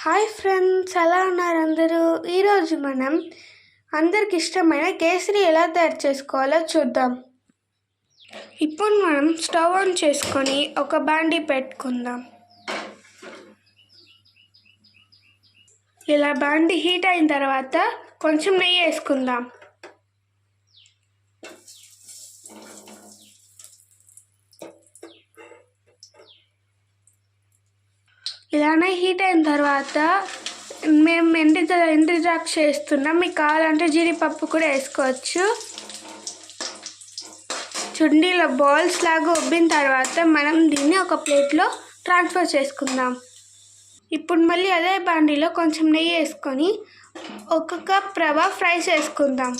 Hi friends, ఎలా ఉన్నారు అందరూ? ఈరోజు మనం అందరికి ఇష్టమైన కేసరి ఎలా తయారు చేసుకోవాలో చూద్దాం. ఇప్పుడు మనం స్టవ్ ఆన్ చేసుకొని ఒక బాండీ పెట్టుకుందాం. ఇలా బాండీ హీట్ అయిన తర్వాత కొంచెం నెయ్యి వేసుకుందాం. ఇలానే హీట్ అయిన తర్వాత మేము ఎండి ద్రాక్ష వేస్తున్నాం. మీకు కావాలంటే జీడిపప్పు కూడా వేసుకోవచ్చు. చుండీలో బాల్స్ లాగా ఉబ్బిన తర్వాత మనం దీన్ని ఒక ప్లేట్లో ట్రాన్స్ఫర్ చేసుకుందాం. ఇప్పుడు మళ్ళీ అదే బాండీలో కొంచెం నెయ్యి వేసుకొని 1 కప్ రవ్వ ఫ్రై చేసుకుందాం.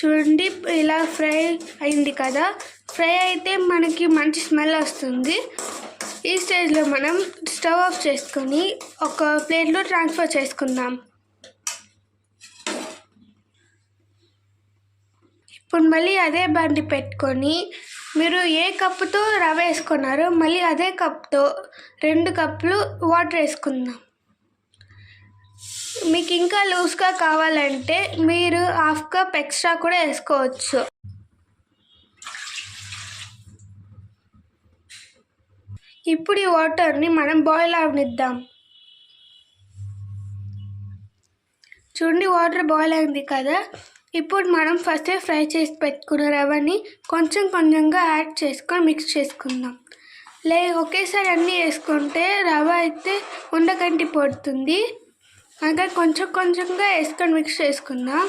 చూడండి, ఇలా ఫ్రై అయింది కదా. ఫ్రై అయితే మనకి మంచి స్మెల్ వస్తుంది. ఈ స్టేజ్లో మనం స్టవ్ ఆఫ్ చేసుకొని ఒక ప్లేట్లో ట్రాన్స్ఫర్ చేసుకుందాం. ఇప్పుడు మళ్ళీ అదే బాండి పెట్టుకొని మీరు ఏ కప్పుతో రవ్వ వేసుకున్నారో మళ్ళీ అదే కప్తో 2 కప్పులు వాటర్ వేసుకుందాం. మీకు ఇంకా లూజ్గా కావాలంటే మీరు 1/2 కప్ ఎక్స్ట్రా కూడా వేసుకోవచ్చు. ఇప్పుడు ఈ వాటర్ని మనం బాయిల్ అవనిద్దాం. చూడండి, వాటర్ బాయిల్ అయింది కదా. ఇప్పుడు మనం ఫస్టే ఫ్రై చేసి పెట్టుకున్న రవ్వని కొంచెం కొంచెంగా యాడ్ చేసుకొని మిక్స్ చేసుకుందాం. ఒకేసారి అన్నీ వేసుకుంటే రవ్వ అయితే ఉండగంటి పడుతుంది. ఇంకా కొంచెం కొంచెంగా వేసుకొని మిక్స్ చేసుకుందాం.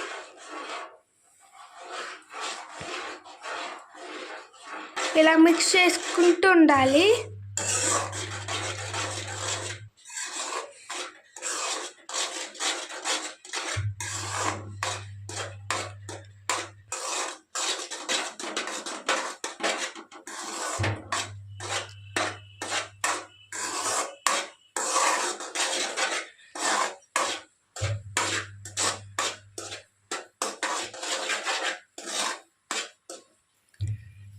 ఇలా మిక్స్ చేసుకుంటూ ఉండాలి.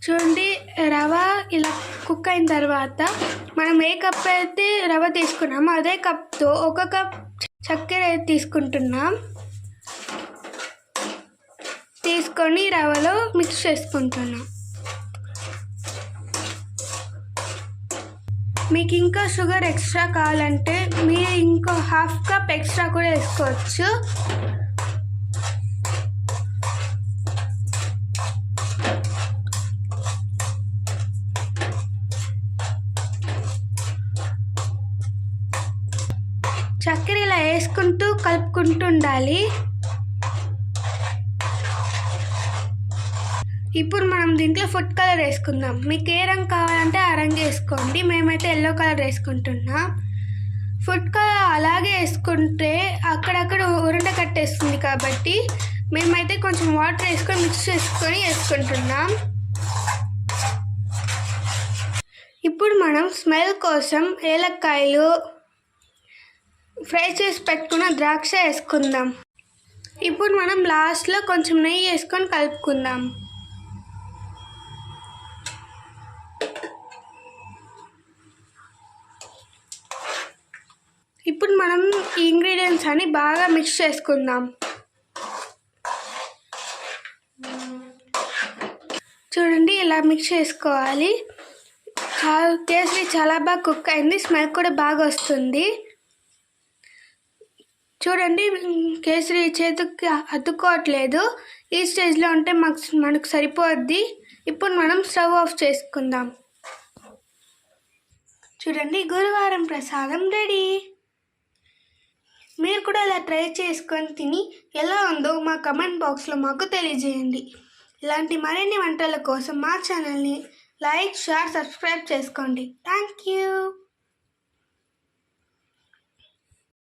చూడండి, రవ్వ ఇలా కుక్ అయిన తర్వాత మనం ఏ కప్ అయితే రవ్వ తీసుకున్నామో అదే కప్తో 1 కప్ చక్కెర తీసుకుంటున్నాం. తీసుకొని రవ్వలో మిక్స్ చేసుకుంటున్నాం. మీకు ఇంకా షుగర్ ఎక్స్ట్రా కావాలంటే మీరు ఇంకో 1/2 కప్ ఎక్స్ట్రా కూడా వేసుకోవచ్చు. చక్కెర ఇలా వేసుకుంటూ కలుపుకుంటూ ఉండాలి. ఇప్పుడు మనం దీంట్లో ఫుడ్ కలర్ వేసుకుందాం. మీకు ఏ రంగు కావాలంటే ఆ రంగు వేసుకోండి. మేమైతే ఎల్లో కలర్ వేసుకుంటున్నాం. ఫుడ్ కలర్ అలాగే వేసుకుంటే అక్కడక్కడ ఉరుండ కట్టేస్తుంది కాబట్టి మేమైతే కొంచెం వాటర్ వేసుకొని మిక్స్ చేసుకొని వేసుకుంటున్నాం. ఇప్పుడు మనం స్మెల్ కోసం ఏలక్కాయలు, ఫ్రై చేసి పెట్టుకున్న ద్రాక్ష వేసుకుందాం. ఇప్పుడు మనం లాస్ట్లో కొంచెం నెయ్యి వేసుకొని కలుపుకుందాం. ఇప్పుడు మనం ఈ ఇంగ్రీడియంట్స్ అన్ని బాగా మిక్స్ చేసుకుందాం. చూడండి, ఇలా మిక్స్ చేసుకోవాలి. కేసరి చాలా బాగా కుక్ అయింది. స్మెల్ కూడా బాగా వస్తుంది. చూడండి, కేసరి చేతికి అతుక్కోవట్లేదు. ఈ స్టేజ్లో ఉంటే మనకు సరిపోద్ది. ఇప్పుడు మనం స్టవ్ ఆఫ్ చేసుకుందాం. చూడండి, గురువారం ప్రసాదం రెడీ. మీరు కూడా ఇలా ట్రై చేసుకొని తిని ఎలా ఉందో మా కమెంట్ బాక్స్లో మాకు తెలియజేయండి. ఇలాంటి మరిన్ని వంటల కోసం మా ఛానల్ని లైక్, షేర్, సబ్స్క్రైబ్ చేసుకోండి. Thank you.